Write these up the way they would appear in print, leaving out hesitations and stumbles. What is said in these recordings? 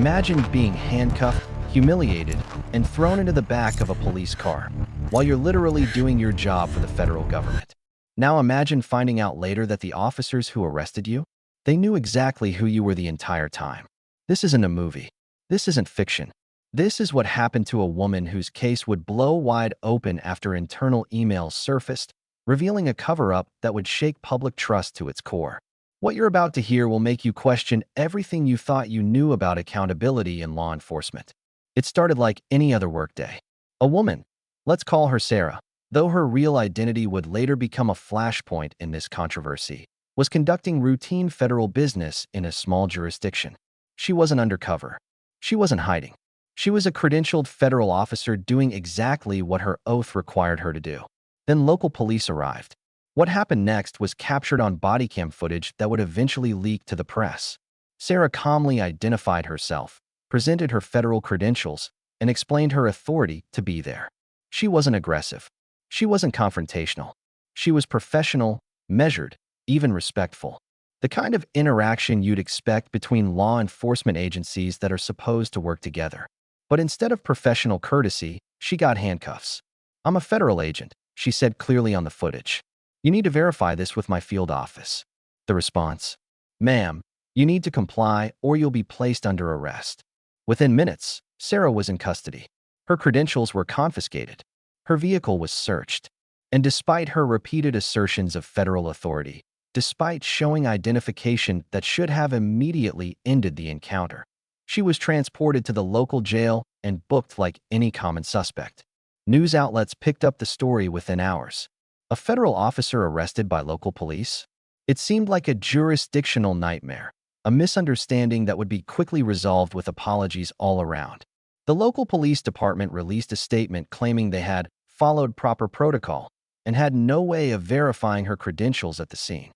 Imagine being handcuffed, humiliated, and thrown into the back of a police car while you're literally doing your job for the federal government. Now imagine finding out later that the officers who arrested you, they knew exactly who you were the entire time. This isn't a movie. This isn't fiction. This is what happened to a woman whose case would blow wide open after internal emails surfaced, revealing a cover-up that would shake public trust to its core. What you're about to hear will make you question everything you thought you knew about accountability in law enforcement. It started like any other workday. A woman, let's call her Sarah, though her real identity would later become a flashpoint in this controversy, was conducting routine federal business in a small jurisdiction. She wasn't undercover. She wasn't hiding. She was a credentialed federal officer doing exactly what her oath required her to do. Then local police arrived. What happened next was captured on body cam footage that would eventually leak to the press. Sarah calmly identified herself, presented her federal credentials, and explained her authority to be there. She wasn't aggressive. She wasn't confrontational. She was professional, measured, even respectful. The kind of interaction you'd expect between law enforcement agencies that are supposed to work together. But instead of professional courtesy, she got handcuffs. "I'm a federal agent," she said clearly on the footage. "You need to verify this with my field office." The response: "Ma'am, you need to comply or you'll be placed under arrest." Within minutes, Sarah was in custody. Her credentials were confiscated. Her vehicle was searched. And despite her repeated assertions of federal authority, despite showing identification that should have immediately ended the encounter, she was transported to the local jail and booked like any common suspect. News outlets picked up the story within hours. A federal officer arrested by local police? It seemed like a jurisdictional nightmare, a misunderstanding that would be quickly resolved with apologies all around. The local police department released a statement claiming they had followed proper protocol and had no way of verifying her credentials at the scene.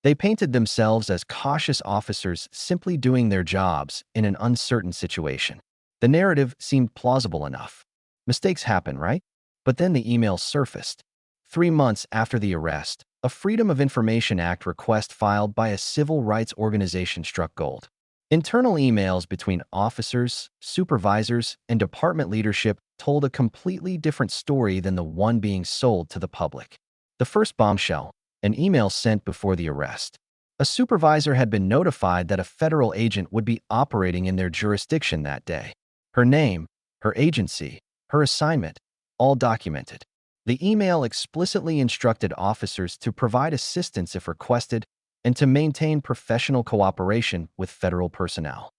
They painted themselves as cautious officers simply doing their jobs in an uncertain situation. The narrative seemed plausible enough. Mistakes happen, right? But then the email surfaced. 3 months after the arrest, a Freedom of Information Act request filed by a civil rights organization struck gold. Internal emails between officers, supervisors, and department leadership told a completely different story than the one being sold to the public. The first bombshell: an email sent before the arrest. A supervisor had been notified that a federal agent would be operating in their jurisdiction that day. Her name, her agency, her assignment, all documented. The email explicitly instructed officers to provide assistance if requested and to maintain professional cooperation with federal personnel.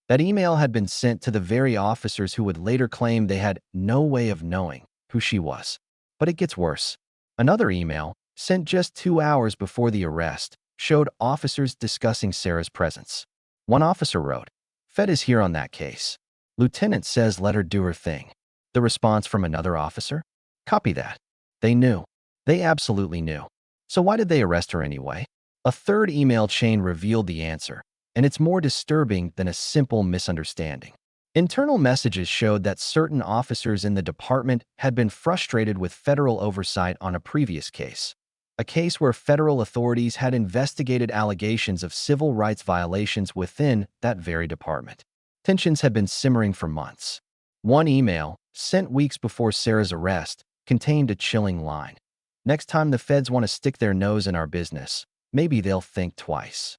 That email had been sent to the very officers who would later claim they had no way of knowing who she was. But it gets worse. Another email, sent just 2 hours before the arrest, showed officers discussing Sarah's presence. One officer wrote, "Fed is here on that case. Lieutenant says let her do her thing." The response from another officer? "Copy that." They knew. They absolutely knew. So why did they arrest her anyway? A third email chain revealed the answer, and it's more disturbing than a simple misunderstanding. Internal messages showed that certain officers in the department had been frustrated with federal oversight on a previous case, a case where federal authorities had investigated allegations of civil rights violations within that very department. Tensions had been simmering for months. One email, sent weeks before Sarah's arrest, contained a chilling line: "Next time the feds want to stick their nose in our business, maybe they'll think twice."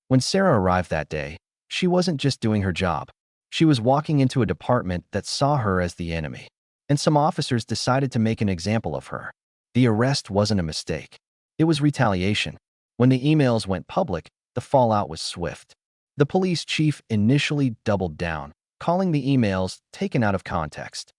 When Sarah arrived that day, she wasn't just doing her job. She was walking into a department that saw her as the enemy. And some officers decided to make an example of her. The arrest wasn't a mistake. It was retaliation. When the emails went public, the fallout was swift. The police chief initially doubled down, calling the emails taken out of context.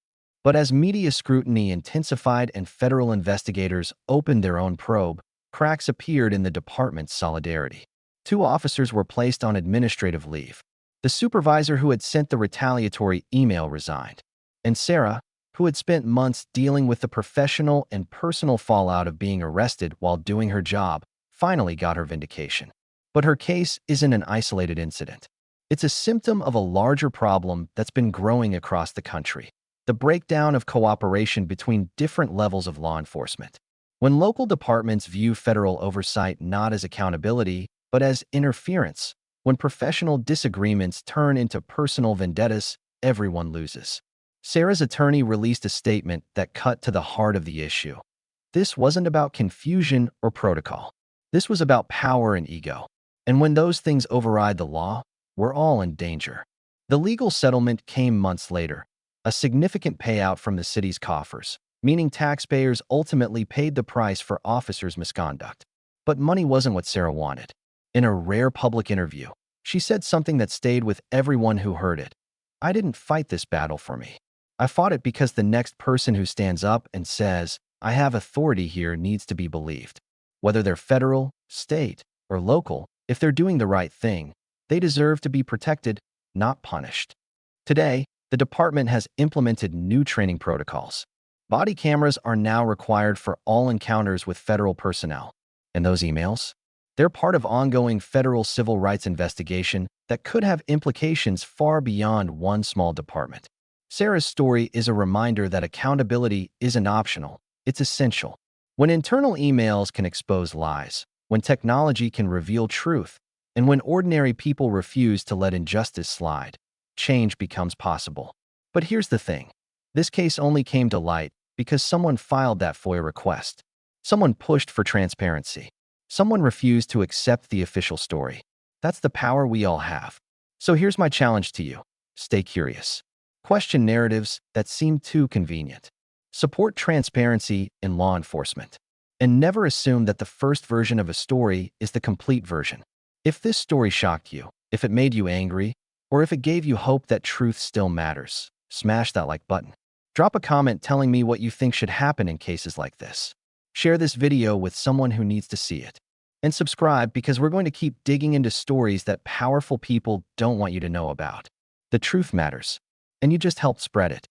But as media scrutiny intensified and federal investigators opened their own probe, cracks appeared in the department's solidarity. 2 officers were placed on administrative leave. The supervisor who had sent the retaliatory email resigned. And Sarah, who had spent months dealing with the professional and personal fallout of being arrested while doing her job, finally got her vindication. But her case isn't an isolated incident. It's a symptom of a larger problem that's been growing across the country: the breakdown of cooperation between different levels of law enforcement. When local departments view federal oversight not as accountability, but as interference, When professional disagreements turn into personal vendettas, everyone loses. Sarah's attorney released a statement that cut to the heart of the issue. This wasn't about confusion or protocol. This was about power and ego. And when those things override the law, we're all in danger. The legal settlement came months later, a significant payout from the city's coffers, meaning taxpayers ultimately paid the price for officers' misconduct. But money wasn't what Sarah wanted. In a rare public interview, she said something that stayed with everyone who heard it. "I didn't fight this battle for me. I fought it because the next person who stands up and says, 'I have authority here,' needs to be believed. Whether they're federal, state, or local, if they're doing the right thing, they deserve to be protected, not punished." Today, the department has implemented new training protocols. Body cameras are now required for all encounters with federal personnel. And those emails? They're part of ongoing federal civil rights investigation that could have implications far beyond one small department. Sarah's story is a reminder that accountability isn't optional, it's essential. When internal emails can expose lies, when technology can reveal truth, and when ordinary people refuse to let injustice slide, change becomes possible. But here's the thing. This case only came to light because someone filed that FOIA request. Someone pushed for transparency. Someone refused to accept the official story. That's the power we all have. So here's my challenge to you. Stay curious. Question narratives that seem too convenient. Support transparency in law enforcement. And never assume that the first version of a story is the complete version. If this story shocked you, if it made you angry, or if it gave you hope that truth still matters, smash that like button. Drop a comment telling me what you think should happen in cases like this. Share this video with someone who needs to see it. And subscribe because we're going to keep digging into stories that powerful people don't want you to know about. The truth matters, and you just helped spread it.